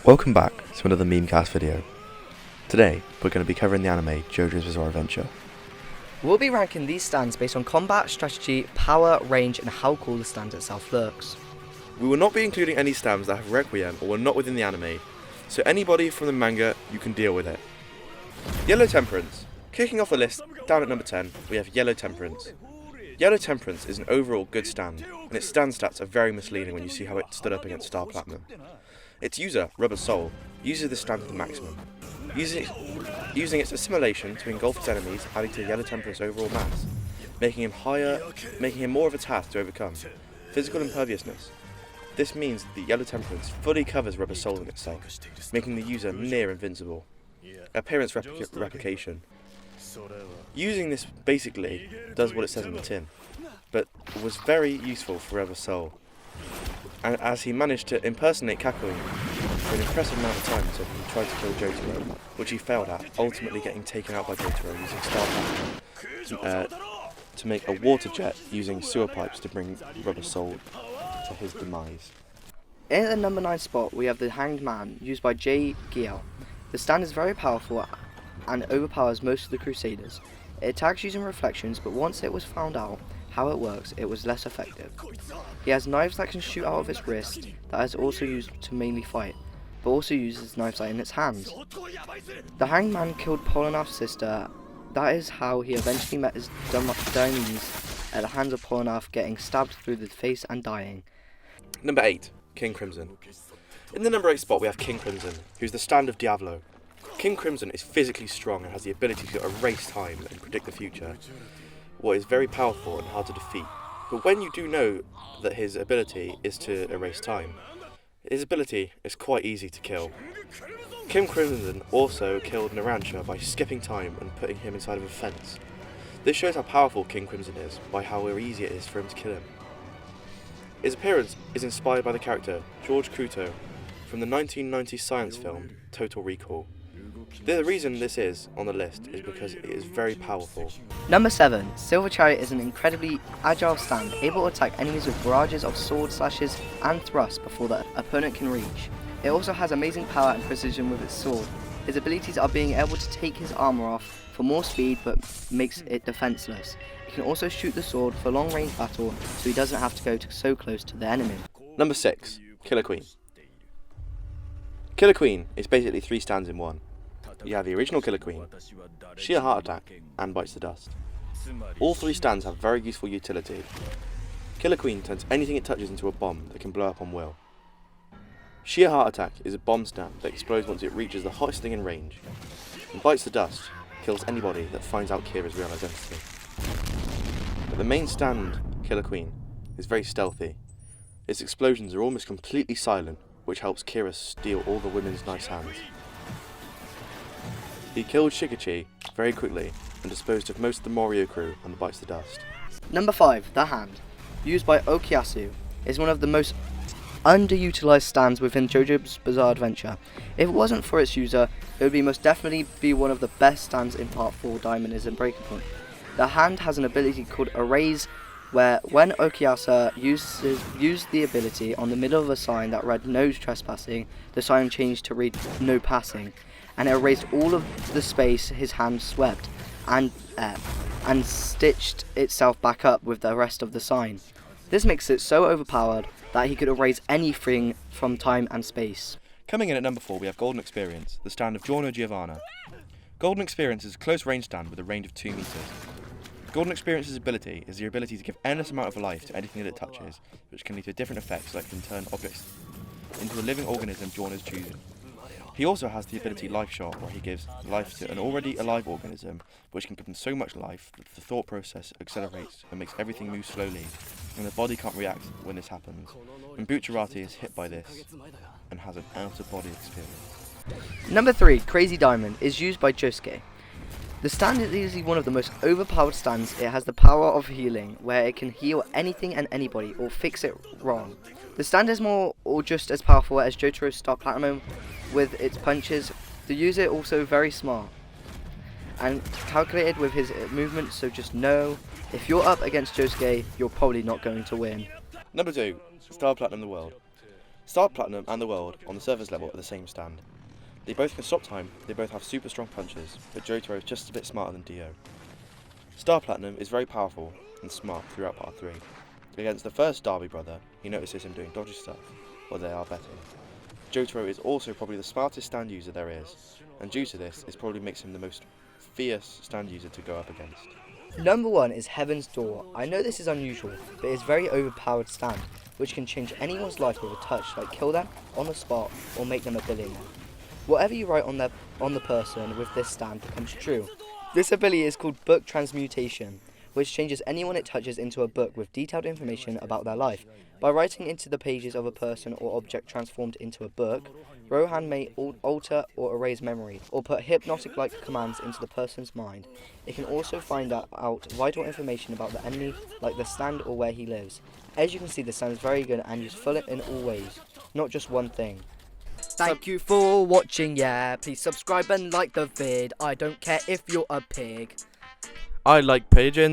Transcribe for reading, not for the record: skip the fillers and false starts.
Welcome back to another memecast video. Today we're going to be covering the anime JoJo's Bizarre Adventure. We'll be ranking these stands based on combat, strategy, power, range and how cool the stand itself looks. We will not be including any stands that have Requiem or were not within the anime, so anybody from the manga, you can deal with it. Yellow Temperance. Kicking off the list, down at number 10, we have Yellow Temperance. Yellow Temperance is an overall good stand, and its stand stats are very misleading when you see how it stood up against Star Platinum. Its user, Rubber Soul, uses this stand to the maximum, using its assimilation to engulf its enemies, adding to Yellow Temperance overall mass, making him more of a task to overcome. Physical imperviousness. This means that the Yellow Temperance fully covers Rubber Soul in itself, making the user near invincible. Appearance replication. Using this basically does what it says on the tin, but was very useful for Rubber Soul, and as he managed to impersonate Kakui for an impressive amount of times when he tried to kill Jotaro, which he failed at, ultimately getting taken out by Jotaro using Star Platinum to make a water jet using sewer pipes to bring Rubber Soul to his demise. In the number 9 spot we have the Hanged Man, used by J. Giel. The stand is very powerful and overpowers most of the Crusaders. It attacks using reflections, but once it was found out how it works, it was less effective. He has knives that can shoot out of its wrist that is also used to mainly fight, but also uses knives in its hands. The Hanged Man killed Polnarf's sister. That is how he eventually met his demise at the hands of Polnarf, getting stabbed through the face and dying. Number 8, King Crimson. In the number 8 spot we have King Crimson, who's the stand of Diavolo. King Crimson is physically strong and has the ability to erase time and predict the future, what is very powerful and hard to defeat. But when you do know that his ability is to erase time, his ability is quite easy to kill. King Crimson also killed Narancia by skipping time and putting him inside of a fence. This shows how powerful King Crimson is by how easy it is for him to kill him. His appearance is inspired by the character George Kuto from the 1990 science film Total Recall. The reason this is on the list is because it is very powerful. Number 7, Silver Chariot is an incredibly agile stand, able to attack enemies with barrages of sword slashes and thrusts before the opponent can reach. It also has amazing power and precision with its sword. His abilities are being able to take his armor off for more speed, but makes it defenseless. He can also shoot the sword for long range battle, so he doesn't have to go so close to the enemy. Number 6, Killer Queen. Killer Queen is basically 3 stands in one. You have the original Killer Queen, Sheer Heart Attack, and Bites the Dust. All 3 stands have very useful utility. Killer Queen turns anything it touches into a bomb that can blow up on will. Sheer Heart Attack is a bomb stand that explodes once it reaches the hottest thing in range. And Bites the Dust kills anybody that finds out Kira's real identity. But the main stand, Killer Queen, is very stealthy. Its explosions are almost completely silent, which helps Kira steal all the women's nice hands. He killed Shikichi very quickly and disposed of most of the Morio crew and Bites the Dust. Number 5, The Hand, used by Okuyasu, is one of the most underutilized stands within JoJo's Bizarre Adventure. If it wasn't for its user, it would most definitely be one of the best stands in Part 4 Diamond is in Breaking Point. The Hand has an ability called Erase, where when Okuyasu used the ability on the middle of a sign that read no trespassing, the sign changed to read no passing, and it erased all of the space his hand swept and stitched itself back up with the rest of the sign. This makes it so overpowered that he could erase anything from time and space. Coming in at number 4 we have Golden Experience, the stand of Giorno Giovanna. Golden Experience is a close range stand with a range of 2 meters. Golden Experience's ability is the ability to give endless amount of life to anything that it touches, which can lead to different effects like can turn objects into a living organism Giorno's choosing. He also has the ability Life Shot, where he gives life to an already alive organism, which can give them so much life that the thought process accelerates and makes everything move slowly, and the body can't react when this happens. And Bucciarati is hit by this and has an out-of-body experience. Number 3, Crazy Diamond, is used by Josuke. The stand is easily one of the most overpowered stands. It has the power of healing, where it can heal anything and anybody or fix it wrong. The stand is more or just as powerful as Jotaro's Star Platinum with its punches. The user also very smart and calculated with his movements, so just know if you're up against Josuke, you're probably not going to win. Number 2, Star Platinum the World. Star Platinum and the World on the surface level are the same stand. They both can stop time, they both have super strong punches, but Jotaro is just a bit smarter than Dio. Star Platinum is very powerful and smart throughout part 3. Against the first Derby brother, he notices him doing dodgy stuff, while they are betting. Jotaro is also probably the smartest stand user there is, and due to this, it probably makes him the most fierce stand user to go up against. Number 1 is Heaven's Door. I know this is unusual, but it's a very overpowered stand, which can change anyone's life with a touch, like kill them on the spot or make them a billionaire. Whatever you write on the person with this stand becomes true. This ability is called Book Transmutation, which changes anyone it touches into a book with detailed information about their life. By writing into the pages of a person or object transformed into a book, Rohan may alter or erase memory, or put hypnotic-like commands into the person's mind. It can also find out vital information about the enemy, like the stand or where he lives. As you can see, the stand is very good and useful in all ways, not just one thing. Thank you for watching, yeah. Please subscribe and like the vid. I don't care if you're a pig. I like pigeons.